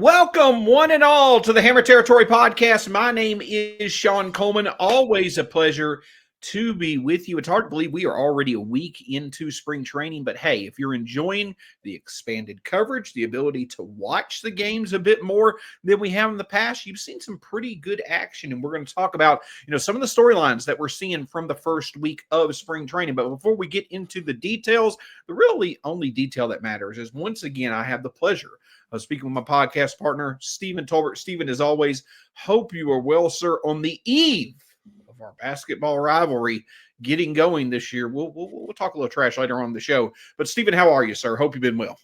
Welcome, one and all, to the Hammer Territory Podcast. My name is Shawn Coleman. Always a pleasure to be with you. It's hard to believe we are already a week into spring training, but hey, if you're enjoying the expanded coverage, the ability to watch the games a bit more than we have in the past, you've seen some pretty good action, and we're going to talk about, some of the storylines that we're seeing from the first week of spring training. But before we get into the details, the really only detail that matters is, once again, I have the pleasure of speaking with my podcast partner, Stephen Tolbert. Stephen, as always, hope you are well, sir, on the eve of our basketball rivalry getting going this year. We'll talk a little trash later on in the show. But, Stephen, how are you, sir? Hope you've been well.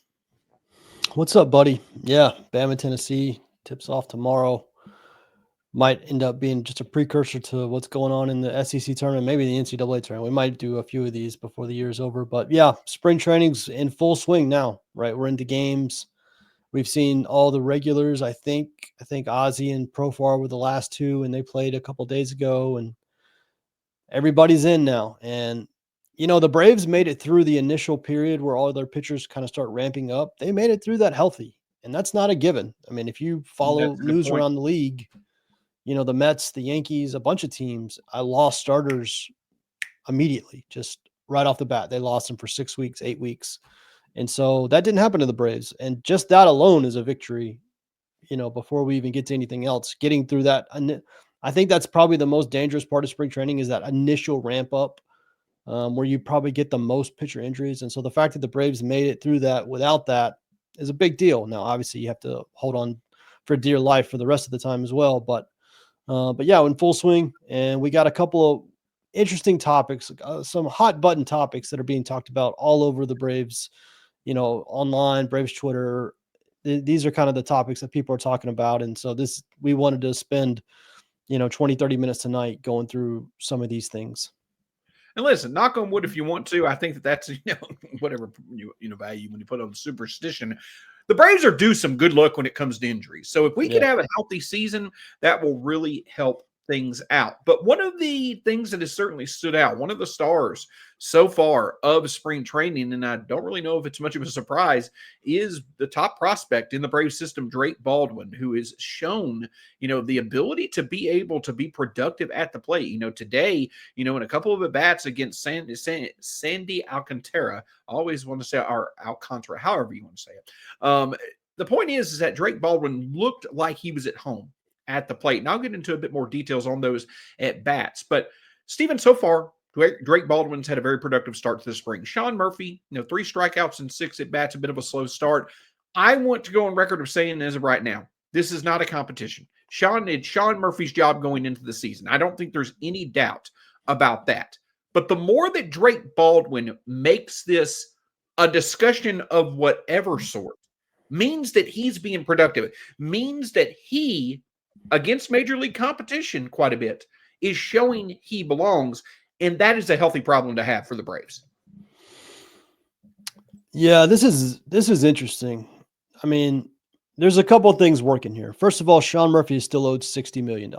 What's up, buddy? Yeah, Bama, Tennessee tips off tomorrow. Might end up being just a precursor to what's going on in the SEC tournament, maybe the NCAA tournament. We might do a few of these before the year's over. But, yeah, spring training's in full swing now, right? We're into games. We've seen all the regulars. I think Ozzie and Profar were the last two, and they played a couple days ago, and everybody's in now. And, the Braves made it through the initial period where all their pitchers kind of start ramping up. They made it through that healthy, and that's not a given. I mean, if you follow news around the league, the Mets, the Yankees, a bunch of teams, I lost starters immediately, just right off the bat. They lost them for 6 weeks, 8 weeks. And so that didn't happen to the Braves. And just that alone is a victory, before we even get to anything else. Getting through that, I think that's probably the most dangerous part of spring training, is that initial ramp up where you probably get the most pitcher injuries. And so the fact that the Braves made it through that without that is a big deal. Now, obviously, you have to hold on for dear life for the rest of the time as well. But yeah, in full swing. And we got a couple of interesting topics, some hot button topics that are being talked about all over the Braves, online, Braves Twitter. These are kind of the topics that people are talking about. And so we wanted to spend, 20, 30 minutes tonight going through some of these things. And listen, knock on wood if you want to. I think that's, whatever value when you put on superstition. The Braves are due some good luck when it comes to injuries. So if we could have a healthy season, that will really help things out. But one of the things that has certainly stood out, one of the stars so far of spring training, and I don't really know if it's much of a surprise, is the top prospect in the Braves system, Drake Baldwin, who has shown, the ability to be able to be productive at the plate. Today, in a couple of at-bats against Sandy Alcantara, I always want to say Alcantara, however you want to say it. The point is that Drake Baldwin looked like he was at home at the plate. And I'll get into a bit more details on those at bats. But Stephen, so far, Drake Baldwin's had a very productive start to the spring. Sean Murphy, 3 strikeouts and 6 at bats, a bit of a slow start. I want to go on record of saying, as of right now, this is not a competition. It's Sean Murphy's job going into the season. I don't think there's any doubt about that. But the more that Drake Baldwin makes this a discussion of whatever sort, means that he's being productive, means that he, against major league competition quite a bit, is showing he belongs, and that is a healthy problem to have for the Braves. Yeah, this is interesting. I mean, there's a couple of things working here. First of all, Sean Murphy is still owed $60 million.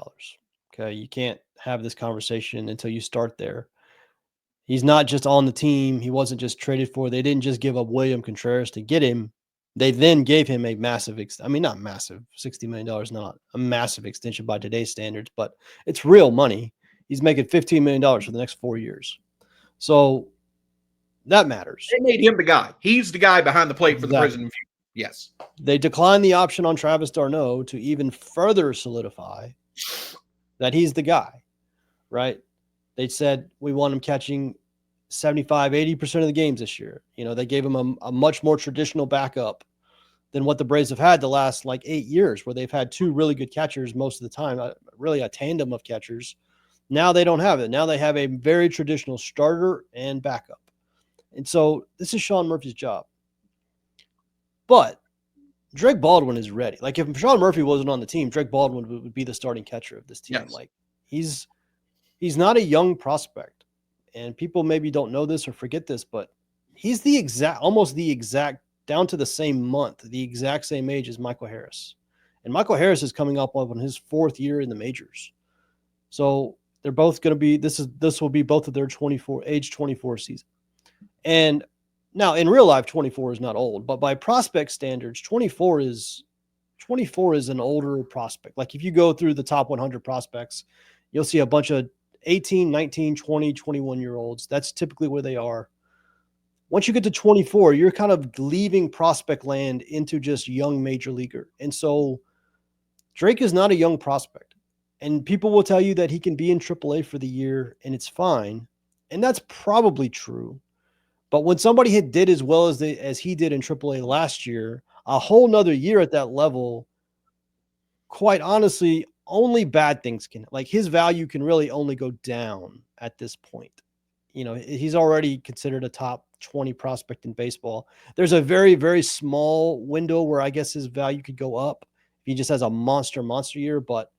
Okay, you can't have this conversation until you start there. He's not just on the team. He wasn't just traded for. They didn't just give up William Contreras to get him. They then gave him a massive, not massive, $60 million, not a massive extension by today's standards, but it's real money. He's making $15 million for the next 4 years. So that matters. They made him the guy. He's the guy behind the plate for the President. Yes. They declined the option on Travis d'Arnaud to even further solidify that he's the guy, right? They said, we want him catching 75, 80% of the games this year. They gave him a much more traditional backup than what the Braves have had the last 8 years, where they've had 2 really good catchers most of the time, really a tandem of catchers. Now they don't have it. Now they have a very traditional starter and backup. And so this is Sean Murphy's job. But Drake Baldwin is ready. If Sean Murphy wasn't on the team, Drake Baldwin would be the starting catcher of this team. Yes. He's not a young prospect. And people maybe don't know this or forget this, but he's almost the exact, down to the same month, the exact same age as Michael Harris. And Michael Harris is coming up on his 4th year in the majors. So they're both going to be, this will be both of their age 24 season. And now in real life, 24 is not old, but by prospect standards, 24 is 24 is an older prospect. Like if you go through the top 100 prospects, you'll see a bunch of 18, 19, 20, 21-year-olds. That's typically where they are. Once you get to 24, you're kind of leaving prospect land into just young major leaguer. And so Drake is not a young prospect. And people will tell you that he can be in AAA for the year and it's fine. And that's probably true. But when somebody did as well as he did in AAA last year, a whole nother year at that level, quite honestly, only bad things can, like his value can really only go down at this point. You know, he's already considered a top 20 prospect in baseball. There's a very, very small window where I guess his value could go up if he just has a monster year, but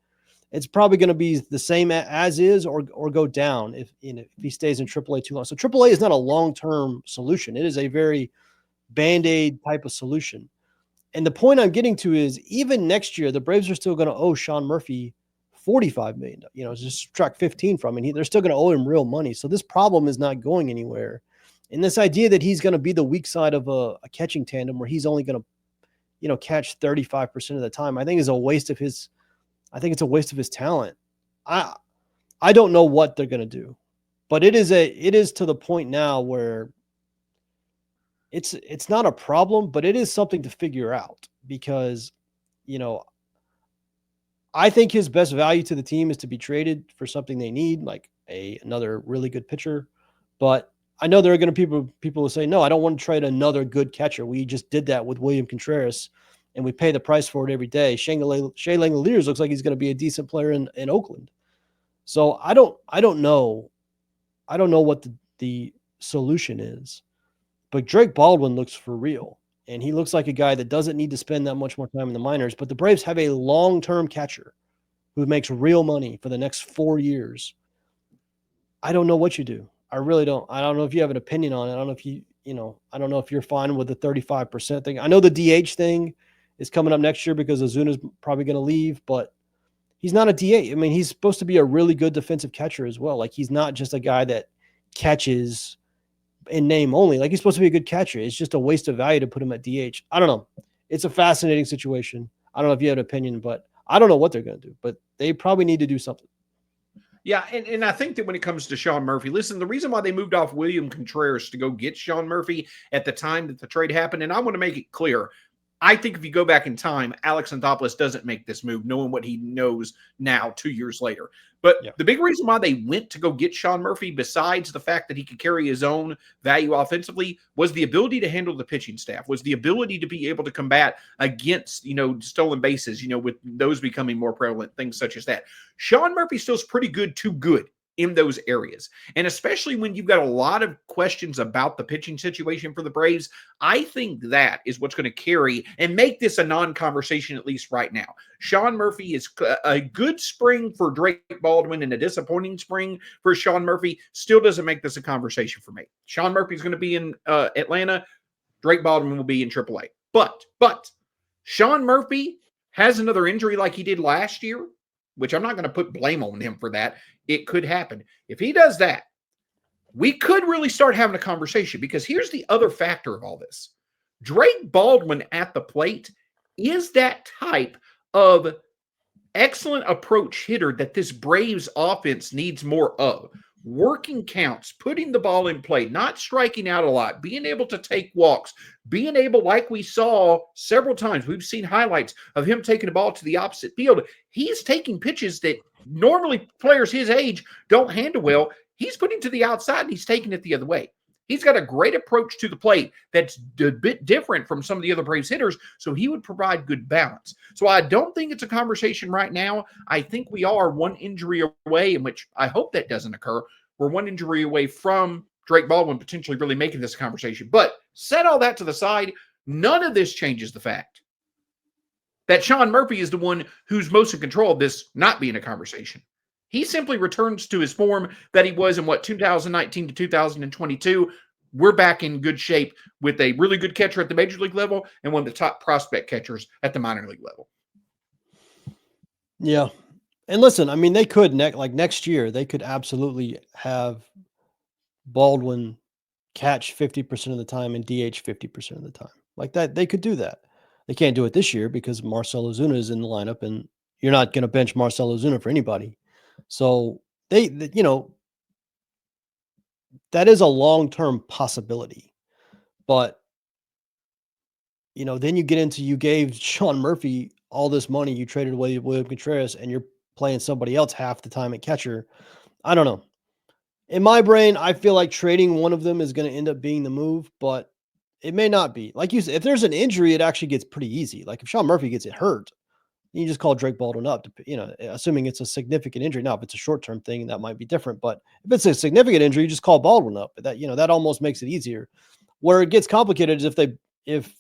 it's probably going to be the same as is or go down if he stays in AAA too long. So AAA is not a long-term solution. It is a very Band-Aid type of solution. And the point I'm getting to is even next year, the Braves are still going to owe Sean Murphy $45 million, just subtract 15 from him. They're still going to owe him real money. So this problem is not going anywhere. And this idea that he's going to be the weak side of a catching tandem where he's only going to, catch 35% of the time, I think is a waste of his talent. I don't know what they're going to do, but it is to the point now where it's not a problem, but it is something to figure out because, I think his best value to the team is to be traded for something they need, like another really good pitcher. But I know there are going to be people who say, no, I don't want to trade another good catcher. We just did that with William Contreras, and we pay the price for it every day. Shea Langeliers looks like he's going to be a decent player in Oakland. So I don't know. I don't know what the solution is. But Drake Baldwin looks for real. And he looks like a guy that doesn't need to spend that much more time in the minors. But the Braves have a long-term catcher who makes real money for the next 4 years. I don't know what you do. I really don't. I don't know if you have an opinion on it. I don't know if I don't know if you're fine with the 35% thing. I know the DH thing is coming up next year because Ozuna's probably going to leave, but he's not a DH. I mean, he's supposed to be a really good defensive catcher as well. Like he's not just a guy that catches in name only. Like he's supposed to be a good catcher. It's just a waste of value to put him at DH. I don't know. It's a fascinating situation. I don't know if you have an opinion, but I don't know what they're going to do, but they probably need to do something. Yeah, and I think that when it comes to Sean Murphy, listen, the reason why they moved off William Contreras to go get Sean Murphy at the time that the trade happened, and I want to make it clear, I think if you go back in time, Alex Anthopoulos doesn't make this move, knowing what he knows now 2 years later. But the big reason why they went to go get Sean Murphy, besides the fact that he could carry his own value offensively, was the ability to handle the pitching staff, was the ability to be able to combat against, stolen bases, with those becoming more prevalent, things such as that. Sean Murphy still's pretty good to good in those areas. And especially when you've got a lot of questions about the pitching situation for the Braves, I think that is what's going to carry and make this a non-conversation, at least right now. Sean Murphy is a good spring for Drake Baldwin and a disappointing spring for Sean Murphy. Still doesn't make this a conversation for me. Sean Murphy's going to be in Atlanta. Drake Baldwin will be in AAA. But Sean Murphy has another injury like he did last year, which I'm not going to put blame on him for that. It could happen. If he does that, we could really start having a conversation because here's the other factor of all this. Drake Baldwin at the plate is that type of excellent approach hitter that this Braves offense needs more of. Working counts, putting the ball in play, not striking out a lot, being able to take walks, being able, like we saw several times, we've seen highlights of him taking the ball to the opposite field. He's taking pitches that normally players his age don't handle well. He's putting to the outside and he's taking it the other way. He's got a great approach to the plate that's a bit different from some of the other Braves hitters, so he would provide good balance. So I don't think it's a conversation right now. I think we are one injury away, in which I hope that doesn't occur. We're one injury away from Drake Baldwin potentially really making this a conversation. But set all that to the side, none of this changes the fact that Sean Murphy is the one who's most in control of this not being a conversation. He simply returns to his form that he was in 2019 to 2022. We're back in good shape with a really good catcher at the major league level and one of the top prospect catchers at the minor league level. Yeah. And listen, I mean, they could next year, they could absolutely have Baldwin catch 50% of the time and DH 50% of the time. Like that, they could do that. They can't do it this year because Marcell Ozuna is in the lineup, and you're not going to bench Marcell Ozuna for anybody. So you know, that is a long-term possibility. But, you know, then you get into, you gave Sean Murphy all this money, you traded away William Contreras, and you're playing somebody else half the time at catcher. I don't know. In my brain, I feel like trading one of them is going to end up being the move, but it may not be. Like you said, if there's an injury, it actually gets pretty easy. Like if Sean Murphy gets it hurt, you just call Drake Baldwin up, to, you know, assuming it's a significant injury. Now, if it's a short-term thing, that might be different. But if it's a significant injury, you just call Baldwin up. That, you know, that almost makes it easier. Where it gets complicated is if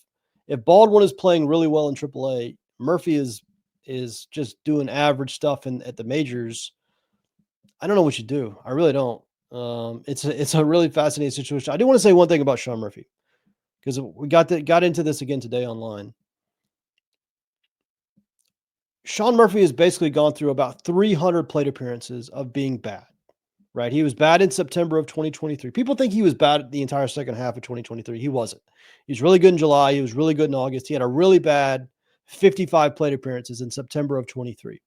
Baldwin is playing really well in AAA, Murphy is just doing average stuff at the majors. I don't know what you do. I really don't. It's a really fascinating situation. I do want to say one thing about Sean Murphy, because we got into this again today online. Sean Murphy has basically gone through about 300 plate appearances of being bad, right? He was bad in September of 2023. People think he was bad the entire second half of 2023. He wasn't. He was really good in July. He was really good in August. He had a really bad 55 plate appearances in September of 23,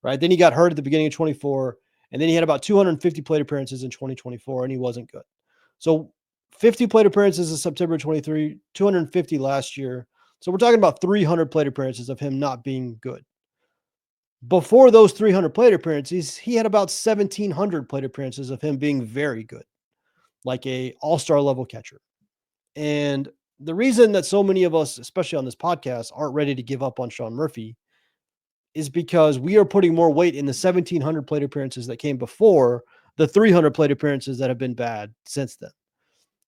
right? Then he got hurt at the beginning of 24, and then he had about 250 plate appearances in 2024, and he wasn't good. So 50 plate appearances in September 23, 250 last year. So we're talking about 300 plate appearances of him not being good. Before those 300 plate appearances, he had about 1,700 plate appearances of him being very good, like a all-star level catcher. And the reason that so many of us, especially on this podcast, aren't ready to give up on Sean Murphy is because we are putting more weight in the 1,700 plate appearances that came before the 300 plate appearances that have been bad since then.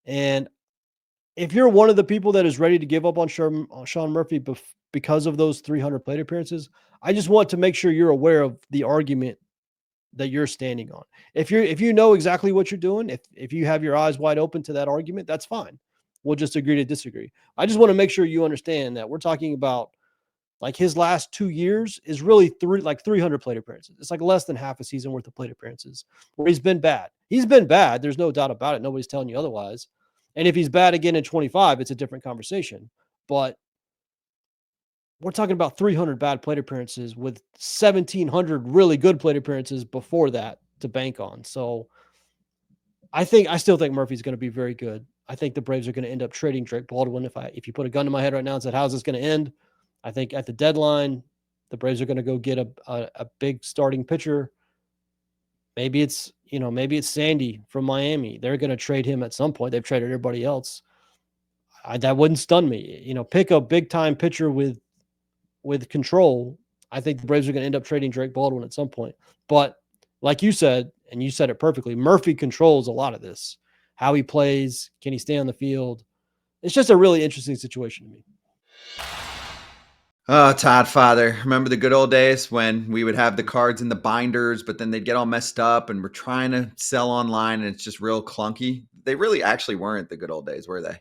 And if you're one of the people that is ready to give up on Sean Murphy because of those 300 plate appearances, I just want to make sure you're aware of the argument that you're standing on. If you know exactly what you're doing, if you have your eyes wide open to that argument, that's fine. We'll just agree to disagree. I just want to make sure you understand that we're talking about, like, his last 2 years is really 300 plate appearances. It's like less than half a season worth of plate appearances where he's been bad. He's been bad. There's no doubt about it. Nobody's telling you otherwise. And if he's bad again in 25, it's a different conversation. But we're talking about 300 bad plate appearances with 1,700 really good plate appearances before that to bank on. So I still think Murphy's going to be very good. I think the Braves are going to end up trading Drake Baldwin. If you put a gun to my head right now and said, how's this going to end? I think at the deadline, the Braves are going to go get a big starting pitcher. Maybe it's Sandy from Miami. They're going to trade him at some point. They've traded everybody else. That wouldn't stun me. Pick a big time pitcher with control. I think the Braves are going to end up trading Drake Baldwin at some point. But like you said, and you said it perfectly, Murphy controls a lot of this. How he plays, can he stay on the field? It's just a really interesting situation to me. Oh, Todd Father. Remember the good old days when we would have the cards in the binders, but then they'd get all messed up and we're trying to sell online and it's just real clunky? They really actually weren't the good old days, were they?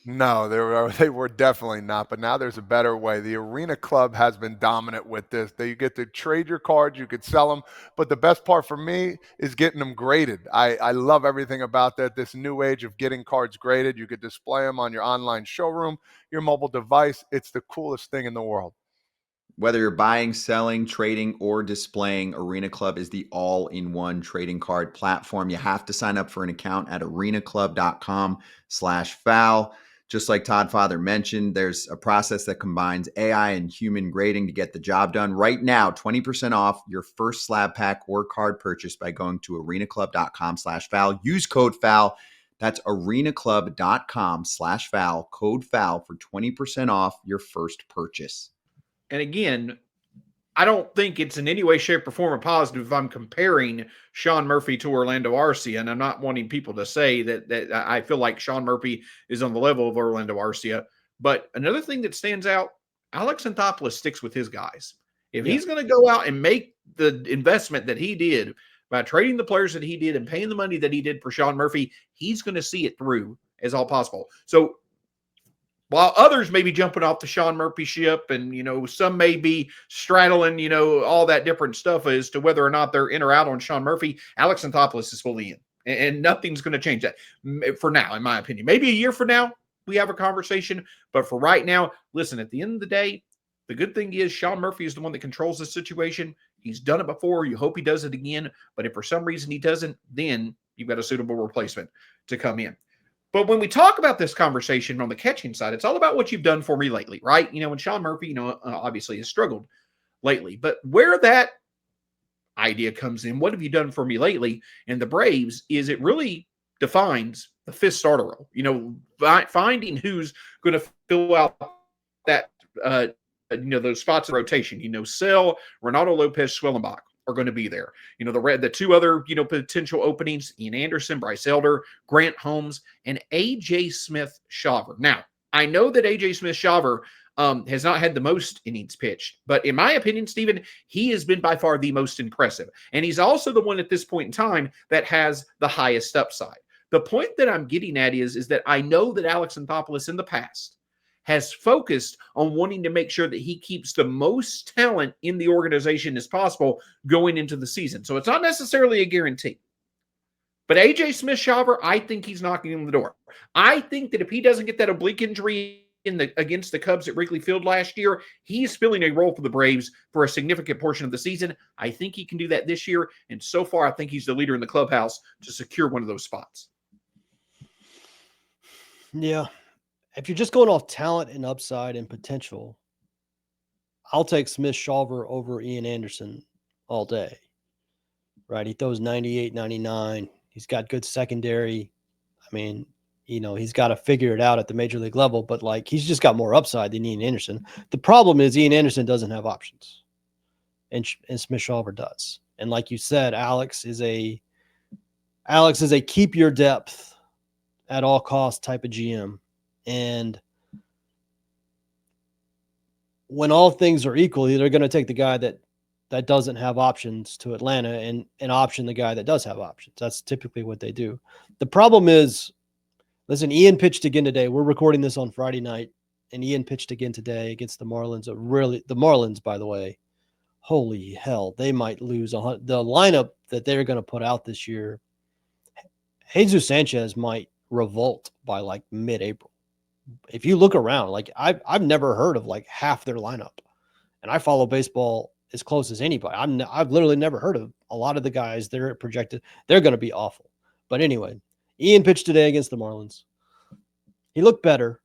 No, they were definitely not. But now there's a better way. The Arena Club has been dominant with this. You get to trade your cards, you could sell them. But the best part for me is getting them graded. I love everything about that. This new age of getting cards graded. You could display them on your online showroom, your mobile device. It's the coolest thing in the world. Whether you're buying, selling, trading, or displaying, Arena Club is the all-in-one trading card platform. You have to sign up for an account at arenaclub.com/foul. Just like Todd Father mentioned, there's a process that combines AI and human grading to get the job done. Right now, 20% off your first slab pack or card purchase by going to arenaclub.com/foul. Use code FOUL. That's arenaclub.com/foul. Code FOUL for 20% off your first purchase. And again, I don't think it's in any way, shape, or form a positive if I'm comparing Sean Murphy to Orlando Arcia, and I'm not wanting people to say that I feel like Sean Murphy is on the level of Orlando Arcia. But another thing that stands out, Alex Anthopoulos sticks with his guys. If he's going to go out and make the investment that he did by trading the players that he did and paying the money that he did for Sean Murphy, he's going to see it through as all possible. So while others may be jumping off the Sean Murphy ship and, some may be straddling, all that different stuff as to whether or not they're in or out on Sean Murphy, Alex Anthopoulos is fully in. And nothing's going to change that for now, in my opinion. Maybe a year from now, we have a conversation. But for right now, listen, at the end of the day, the good thing is Sean Murphy is the one that controls the situation. He's done it before. You hope he does it again. But if for some reason he doesn't, then you've got a suitable replacement to come in. But when we talk about this conversation on the catching side, it's all about what you've done for me lately, right? And Sean Murphy, obviously has struggled lately. But where that idea comes in, what have you done for me lately? And the Braves is it really defines the fifth starter role. Finding who's going to fill out that, those spots in rotation. Sell, Ronaldo Lopez, Swellenbach are going to be there. The two other, potential openings, Ian Anderson, Bryce Elder, Grant Holmes, and AJ Smith-Shawver. Now, I know that AJ Smith-Shawver has not had the most innings pitched, but in my opinion, Stephen, he has been by far the most impressive. And he's also the one at this point in time that has the highest upside. The point that I'm getting at is that I know that Alex Anthopoulos in the past has focused on wanting to make sure that he keeps the most talent in the organization as possible going into the season. So it's not necessarily a guarantee. But AJ Smith-Shawver, I think he's knocking on the door. I think that if he doesn't get that oblique injury against the Cubs at Wrigley Field last year, he's filling a role for the Braves for a significant portion of the season. I think he can do that this year. And so far, I think he's the leader in the clubhouse to secure one of those spots. Yeah. If you're just going off talent and upside and potential, I'll take Smith-Shawver over Ian Anderson all day, right? He throws 98, 99. He's got good secondary. I mean, he's got to figure it out at the major league level, but he's just got more upside than Ian Anderson. The problem is Ian Anderson doesn't have options, and Smith-Shawver does. And like you said, Alex is a keep your depth at all costs type of GM. And when all things are equal, they're going to take the guy that doesn't have options to Atlanta and option the guy that does have options. That's typically what they do. The problem is, listen, Ian pitched again today. We're recording this on Friday night, and Ian pitched again today against the Marlins. The Marlins, by the way, holy hell, they might lose. The lineup that they're going to put out this year, Jesus Sanchez might revolt by mid-April. If you look around, I've never heard of half their lineup, and I follow baseball as close as anybody. I've literally never heard of a lot of the guys. They're projected. They're going to be awful. But anyway, Ian pitched today against the Marlins. He looked better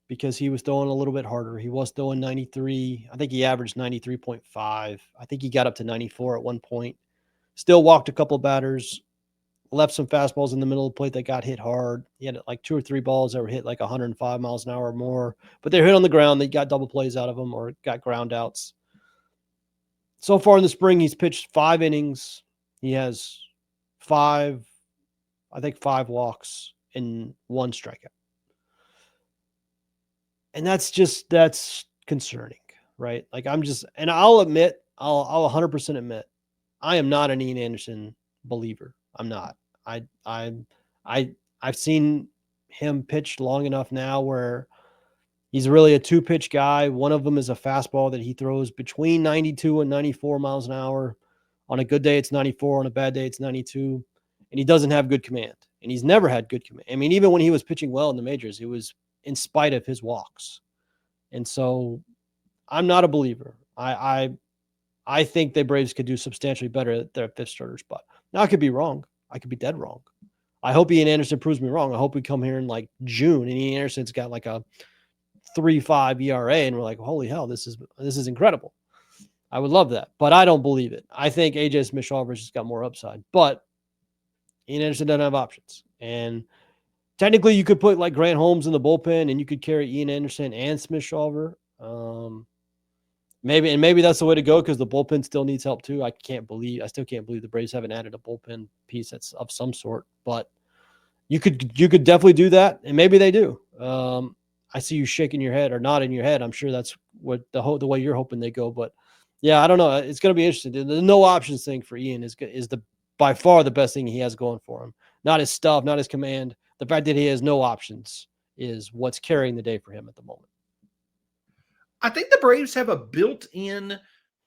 because he was throwing a little bit harder. He was throwing 93. I think he averaged 93.5. I think he got up to 94 at one point. Still walked a couple of batters. Left some fastballs in the middle of the plate that got hit hard. He had 2 or 3 balls that were hit 105 miles an hour or more, but they're hit on the ground. They got double plays out of them or got ground outs. So far in the spring, he's pitched 5 innings. He has 5 walks and 1 strikeout. And that's concerning, right? And I'll admit, I'll 100% admit, I am not an Ian Anderson believer. I'm not. I've seen him pitch long enough now where he's really a 2-pitch guy. One of them is a fastball that he throws between 92 and 94 miles an hour. On a good day, it's 94. On a bad day, it's 92. And he doesn't have good command. And he's never had good command. I mean, even when he was pitching well in the majors, it was in spite of his walks. And so I'm not a believer. I think the Braves could do substantially better at their 5th starter spot. Now, I could be wrong. I could be dead wrong. I hope Ian Anderson proves me wrong. I hope we come here in June and Ian Anderson's got a 3.5 ERA and we're holy hell, this is incredible. I would love that, but I don't believe it. I think AJ Smith-Shawver's just got more upside, but Ian Anderson doesn't have options. And technically you could put Grant Holmes in the bullpen and you could carry Ian Anderson and Smith-Shawver. Maybe that's the way to go because the bullpen still needs help too. I still can't believe the Braves haven't added a bullpen piece that's of some sort. But you could definitely do that, and maybe they do. I see you shaking your head or nodding your head. I'm sure that's what the way you're hoping they go. But yeah, I don't know. It's going to be interesting. The no options thing for Ian is by far the best thing he has going for him. Not his stuff, not his command. The fact that he has no options is what's carrying the day for him at the moment. I think the Braves have a built-in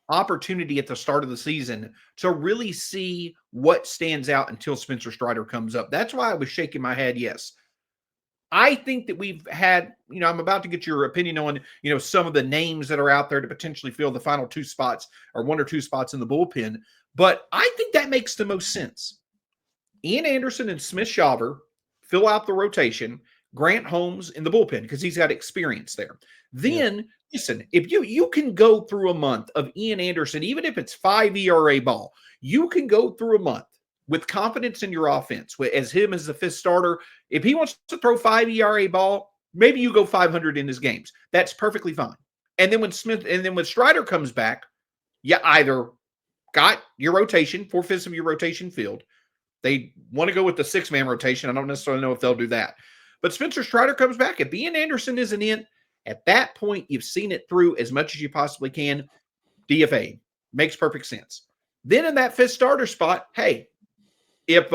opportunity at the start of the season to really see what stands out until Spencer Strider comes up. That's why I was shaking my head. Yes, I think that we've had, I'm about to get your opinion on, some of the names that are out there to potentially fill the final 2 spots or 1 or 2 spots in the bullpen. But I think that makes the most sense. Ian Anderson and Smith-Shawver fill out the rotation. Grant Holmes in the bullpen because he's got experience there. Then, listen, if you can go through a month of Ian Anderson, even if it's 5 ERA ball, you can go through a month with confidence in your offense as him as the 5th starter. If he wants to throw 5 ERA ball, maybe you go 500 in his games. That's perfectly fine. And then when Strider comes back, you either got your rotation, 4/5 of your rotation filled. They want to go with the 6-man rotation. I don't necessarily know if they'll do that. But Spencer Strider comes back. If Ian Anderson isn't in, at that point, you've seen it through as much as you possibly can. DFA makes perfect sense. Then in that 5th starter spot, hey, if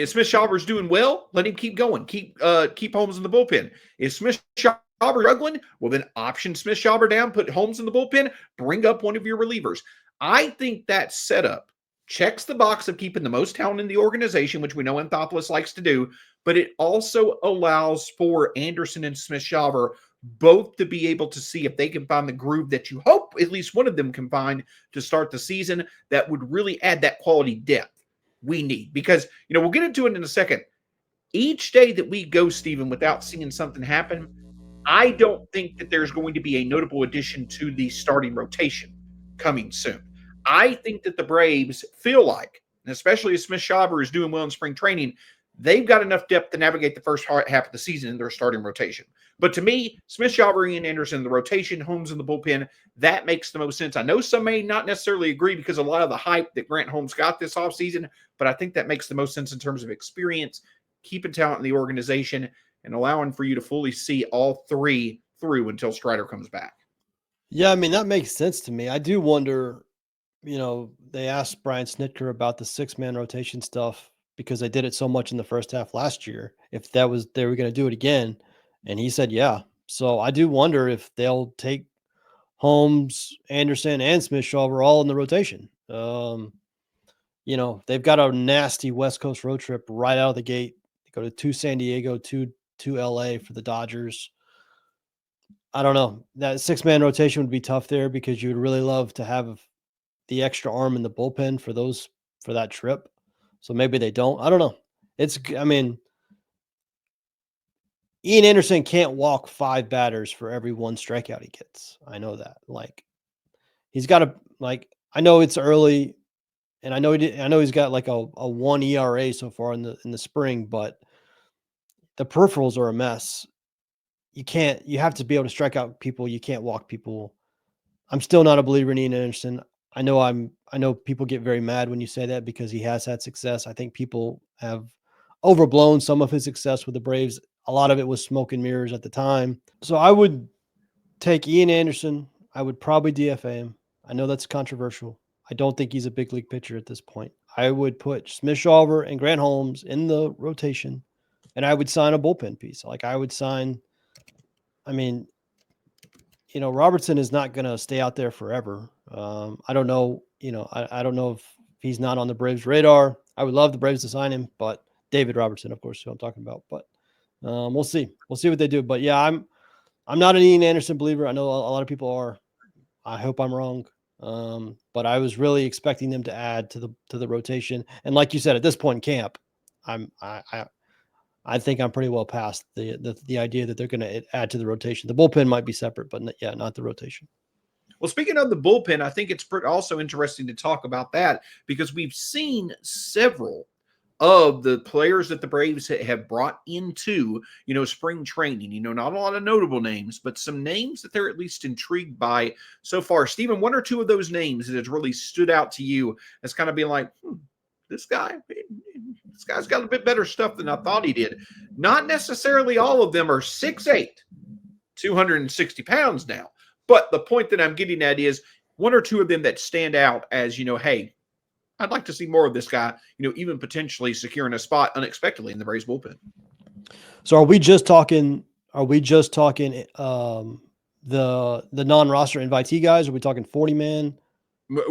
Smith-Shawver's doing well, let him keep going. Keep Holmes in the bullpen. If Smith-Shawver struggling, well, then option Smith-Shawver down, put Holmes in the bullpen, bring up one of your relievers. I think that setup checks the box of keeping the most talent in the organization, which we know Anthopoulos likes to do, but it also allows for Anderson and Smith-Shawver both to be able to see if they can find the groove that you hope at least one of them can find to start the season that would really add that quality depth we need. Because, we'll get into it in a second. Each day that we go, Stephen, without seeing something happen, I don't think that there's going to be a notable addition to the starting rotation coming soon. I think that the Braves feel like, and especially if Smith-Shawver is doing well in spring training, they've got enough depth to navigate the first half of the season in their starting rotation. But to me, Smith-Shawver, Ian Anderson in the rotation, Holmes in the bullpen, that makes the most sense. I know some may not necessarily agree because a lot of the hype that Grant Holmes got this offseason, but I think that makes the most sense in terms of experience, keeping talent in the organization, and allowing for you to fully see all 3 through until Strider comes back. Yeah, I mean, that makes sense to me. I do wonder, they asked Brian Snitker about the 6-man rotation stuff because they did it so much in the first half last year, if they were going to do it again. And he said, yeah. So I do wonder if they'll take Holmes, Anderson, and Smith-Shawver all in the rotation. They've got a nasty West Coast road trip right out of the gate. They go to San Diego, to LA for the Dodgers. I don't know. That 6-man rotation would be tough there because you would really love to have the extra arm in the bullpen for that trip. So maybe they don't. I don't know. Ian Anderson can't walk 5 batters for every 1 strikeout he gets. I know that. He's got to, I know it's early, and I know he's got like a 1 ERA so far in the spring, but the peripherals are a mess. You have to be able to strike out people. You can't walk people. I'm still not a believer in Ian Anderson. I know people get very mad when you say that because he has had success. I think people have overblown some of his success with the Braves. A lot of it was smoke and mirrors at the time. So I would take Ian Anderson. I would probably DFA him. I know that's controversial. I don't think he's a big league pitcher at this point. I would put Smith-Shawver and Grant Holmes in the rotation, and I would sign a bullpen piece. Robertson is not going to stay out there forever. I don't know. I don't know if he's not on the Braves' radar. I would love the Braves to sign him, but David Robertson, of course, who I'm talking about. But we'll see. We'll see what they do. But yeah, I'm not an Ian Anderson believer. I know a lot of people are. I hope I'm wrong. But I was really expecting them to add to the rotation. And like you said, at this point in camp, I think I'm pretty well past the idea that they're going to add to the rotation. The bullpen might be separate, but not the rotation. Well, speaking of the bullpen, I think it's also interesting to talk about that because we've seen several of the players that the Braves have brought into, spring training, not a lot of notable names, but some names that they're at least intrigued by so far. Stephen, 1 or 2 of those names that has really stood out to you as kind of being like, this guy's got a bit better stuff than I thought he did. Not necessarily all of them are 6'8", 260 pounds now. But the point that I'm getting at is 1 or 2 of them that stand out as, hey, I'd like to see more of this guy, even potentially securing a spot unexpectedly in the Braves bullpen. So are we just talking the non-roster invitee guys? Are we talking 40-man?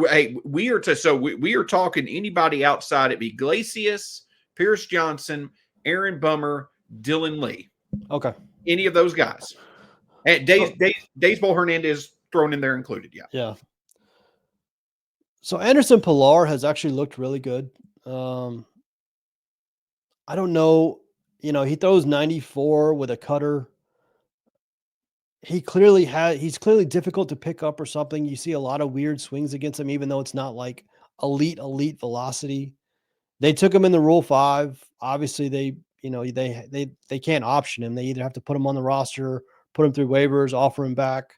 Hey, we are talking anybody outside of Iglesias, Pierce Johnson, Aaron Bummer, Dylan Lee, Okay. any of those guys. And Daysball Hernandez thrown in there included. Yeah. Yeah. So Anderson Pilar has actually looked really good. I don't know. He throws 94 with a cutter. He's clearly difficult to pick up or something. You see a lot of weird swings against him, even though it's not like elite velocity. They took him in the Rule 5. Obviously, they can't option him. They either have to put him on the roster, put him through waivers, offer him back.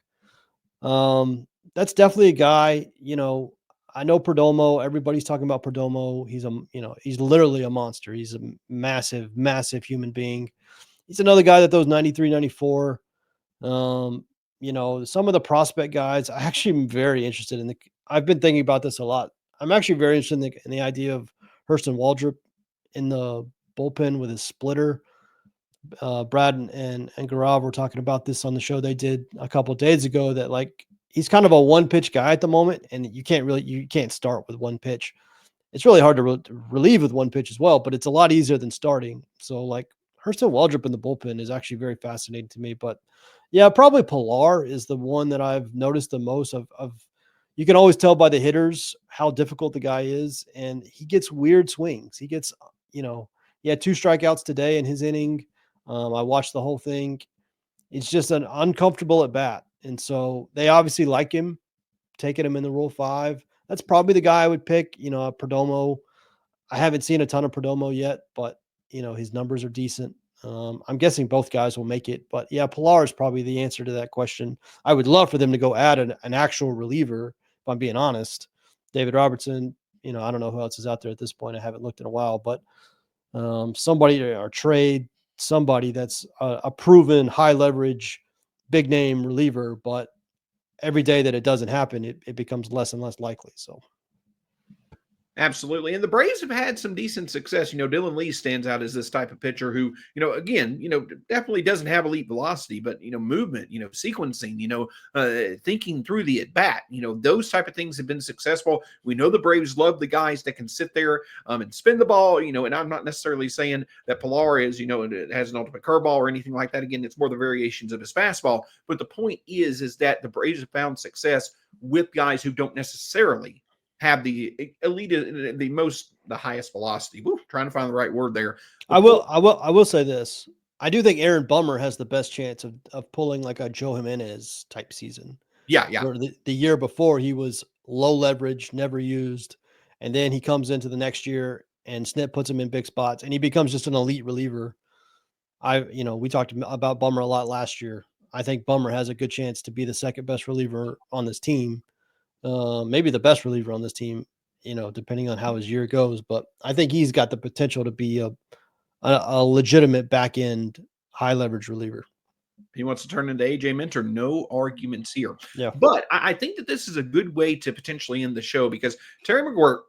That's definitely a guy. I know Perdomo. Everybody's talking about Perdomo. He's literally a monster. He's a massive, massive human being. He's another guy that throws 93, 94. Some of the prospect guys, I actually am very interested in I've been thinking about this a lot. I'm actually very interested in the idea of Hurston Waldrop in the bullpen with his splitter. Brad and Gaurav were talking about this on the show they did a couple of days ago, that like he's kind of a one pitch guy at the moment, and you can't start with one pitch. It's really hard to relieve with one pitch as well, but it's a lot easier than starting. So like Hurston Waldrop in the bullpen is actually very fascinating to me. But yeah, probably Pilar is the one that I've noticed the most of. You can always tell by the hitters how difficult the guy is, and he gets weird swings. He gets, he had 2 strikeouts today in his inning. I watched the whole thing. It's just an uncomfortable at bat. And so they obviously like him, taking him in the Rule 5. That's probably the guy I would pick. Perdomo. I haven't seen a ton of Perdomo yet, but his numbers are decent. I'm guessing both guys will make it, but yeah, Pilar is probably the answer to that question. I would love for them to go add an actual reliever, if I'm being honest. David Robertson, I don't know who else is out there at this point. I haven't looked in a while, but somebody or trade somebody that's a proven high leverage, big name reliever, but every day that it doesn't happen, it becomes less and less likely. So. Absolutely. And the Braves have had some decent success. Dylan Lee stands out as this type of pitcher who, again, definitely doesn't have elite velocity, but, movement, sequencing, thinking through the at bat, those type of things have been successful. We know the Braves love the guys that can sit there and spin the ball, and I'm not necessarily saying that Pilar is, has an ultimate curveball or anything like that. Again, it's more the variations of his fastball. But the point is that the Braves have found success with guys who don't necessarily have the elite, the highest velocity. Woo, trying to find the right word there. I will say this. I do think Aaron Bummer has the best chance of pulling like a Joe Jimenez type season. Yeah. Where the year before he was low leverage, never used. And then he comes into the next year and Snit puts him in big spots and he becomes just an elite reliever. We talked about Bummer a lot last year. I think Bummer has a good chance to be the second best reliever on this team. Maybe the best reliever on this team, depending on how his year goes. But I think he's got the potential to be a legitimate back end high leverage reliever. He wants to turn into AJ Minter. No arguments here. Yeah. But I think that this is a good way to potentially end the show because Terry McGuirk,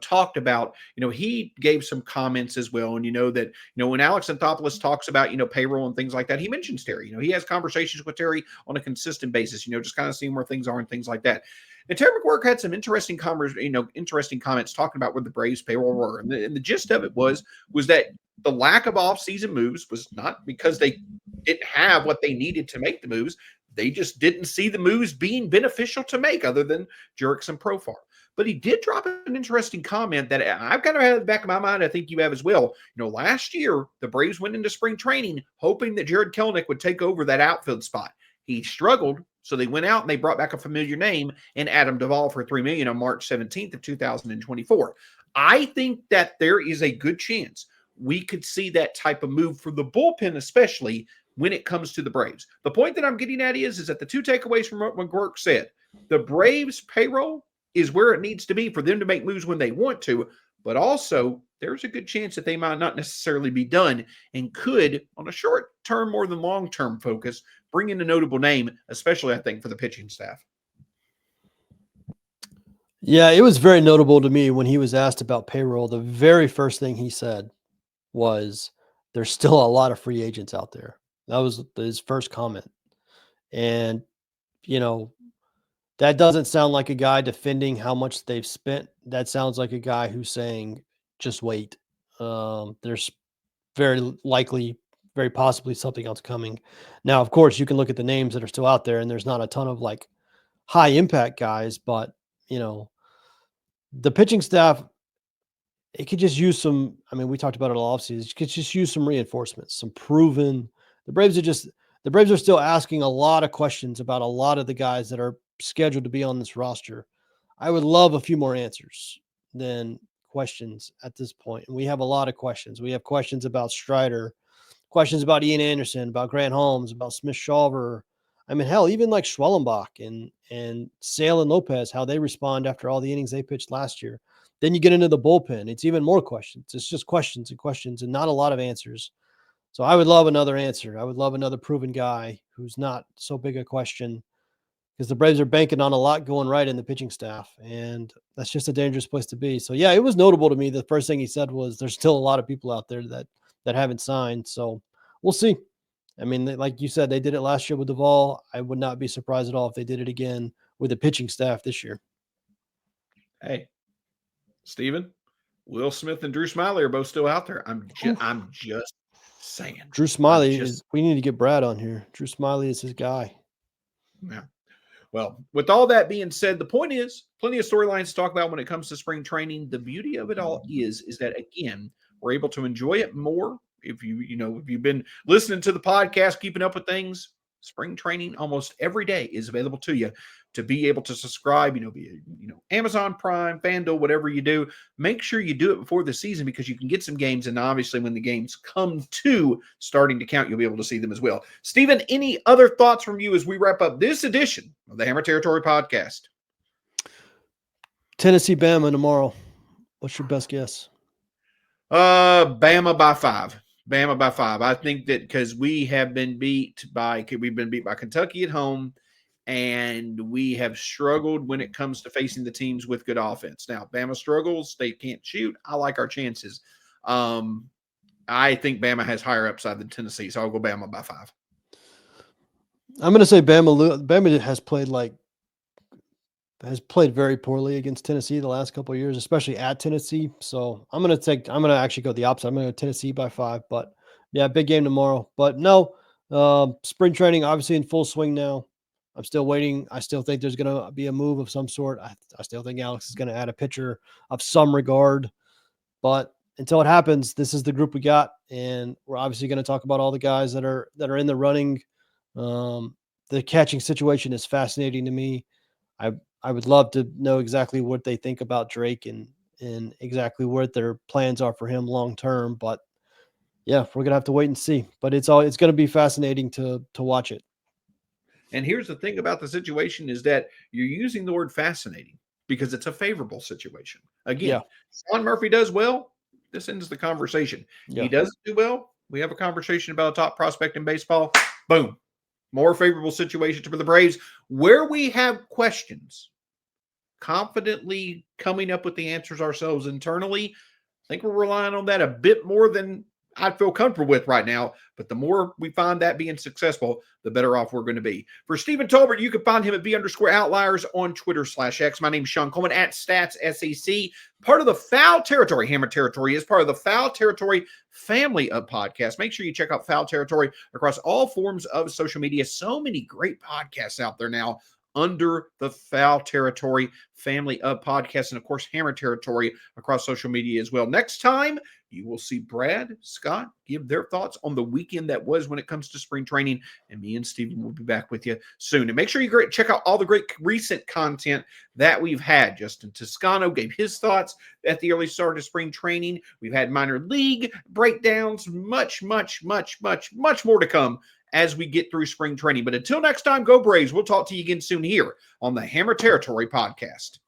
talked about, he gave some comments as well. And, that, when Alex Anthopoulos talks about, payroll and things like that, he mentions Terry. He has conversations with Terry on a consistent basis, just kind of seeing where things are and things like that. And Terry McGuirk had some interesting comments talking about where the Braves payroll were. And the gist of it was that the lack of offseason moves was not because they didn't have what they needed to make the moves. They just didn't see the moves being beneficial to make other than Jurickson and Profar. But he did drop an interesting comment that I've kind of had in the back of my mind. I think you have as well. Last year, the Braves went into spring training hoping that Jared Kelenic would take over that outfield spot. He struggled, so they went out and they brought back a familiar name in Adam Duvall for $3 million on March 17th of 2024. I think that there is a good chance we could see that type of move for the bullpen, especially when it comes to the Braves. The point that I'm getting at is that the 2 takeaways from what McGuirk said, the Braves payroll is where it needs to be for them to make moves when they want to, but also there's a good chance that they might not necessarily be done and could, on a short-term more than long-term focus, bring in a notable name, especially, I think, for the pitching staff. Yeah, it was very notable to me when he was asked about payroll. The very first thing he said was, there's still a lot of free agents out there. That was his first comment. And, that doesn't sound like a guy defending how much they've spent. That sounds like a guy who's saying, just wait. There's very likely very possibly something else coming. Now, of course, you can look at the names that are still out there, and there's not a ton of like high impact guys, but the pitching staff, it could just use some. I mean, we talked about it all offseason. It could just use some reinforcements, some proven. The Braves are still asking a lot of questions about a lot of the guys that are scheduled to be on this roster. I would love a few more answers than questions at this point. And we have a lot of questions. We have questions about Strider, questions about Ian Anderson, about Grant Holmes, about Smith-Shawver. I mean, hell, even like Schwellenbach and Sale and Lopez, how they respond after all the innings they pitched last year. Then you get into the bullpen. It's even more questions. It's just questions and questions and not a lot of answers. So I would love another answer. I would love another proven guy who's not so big a question, because the Braves are banking on a lot going right in the pitching staff, and that's just a dangerous place to be. So, yeah, it was notable to me. The first thing he said was there's still a lot of people out there that haven't signed. So we'll see. I mean, like you said, they did it last year with Duvall. I would not be surprised at all if they did it again with the pitching staff this year. Hey, Steven, Will Smith and Drew Smiley are both still out there. I'm just saying. Drew Smiley we need to get Brad on here. Drew Smiley is his guy. Yeah. Well, with all that being said, the point is plenty of storylines to talk about when it comes to spring training. The beauty of it all is that, again, we're able to enjoy it more. If you've been listening to the podcast, keeping up with things, spring training almost every day is available to you to be able to subscribe, via, Amazon Prime, FanDuel, whatever you do. Make sure you do it before the season, because you can get some games. And obviously when the games come to starting to count, you'll be able to see them as well. Steven, any other thoughts from you as we wrap up this edition of the Hammer Territory podcast? Tennessee, Bama tomorrow. What's your best guess? Bama by 5. Bama by 5. I think that because we've been beat by Kentucky at home, and we have struggled when it comes to facing the teams with good offense. Now, Bama struggles. They can't shoot. I like our chances. I think Bama has higher upside than Tennessee, so I'll go Bama by 5. I'm going to say Bama. Bama has played very poorly against Tennessee the last couple of years, especially at Tennessee. So I'm going to actually go the opposite. I'm going to go Tennessee by 5, but yeah, big game tomorrow. But no, spring training obviously in full swing now. I'm still waiting. I still think there's going to be a move of some sort. I still think Alex is going to add a pitcher of some regard, but until it happens, this is the group we got. And we're obviously going to talk about all the guys that are in the running. The catching situation is fascinating to me. I would love to know exactly what they think about Drake and exactly what their plans are for him long-term. But yeah, we're going to have to wait and see, but it's going to be fascinating to watch it. And here's the thing about the situation is that you're using the word fascinating because it's a favorable situation. Again, Sean Murphy does well. This ends the conversation. He doesn't do well. We have a conversation about a top prospect in baseball. Boom. More favorable situation for the Braves. Where we have questions, confidently coming up with the answers ourselves internally, I think we're relying on that a bit more than I feel comfortable with right now. But the more we find that being successful, the better off we're going to be. For Stephen Tolbert, you can find him at _outliers on Twitter/X. My name is Shawn Coleman at StatsSEC. Part of the Foul Territory, Hammer Territory, is part of the Foul Territory family of podcasts. Make sure you check out Foul Territory across all forms of social media. So many great podcasts out there now under the Foul Territory family of podcasts, and of course Hammer Territory across social media as well. Next time you will see Brad, Scott give their thoughts on the weekend that was when it comes to spring training, and me and Steven will be back with you soon. And make sure you check out all the great recent content that we've had. Justin Toscano gave his thoughts at the early start of spring training. We've had minor league breakdowns, much more to come as we get through spring training. But until next time, go Braves. We'll talk to you again soon here on the Hammer Territory podcast.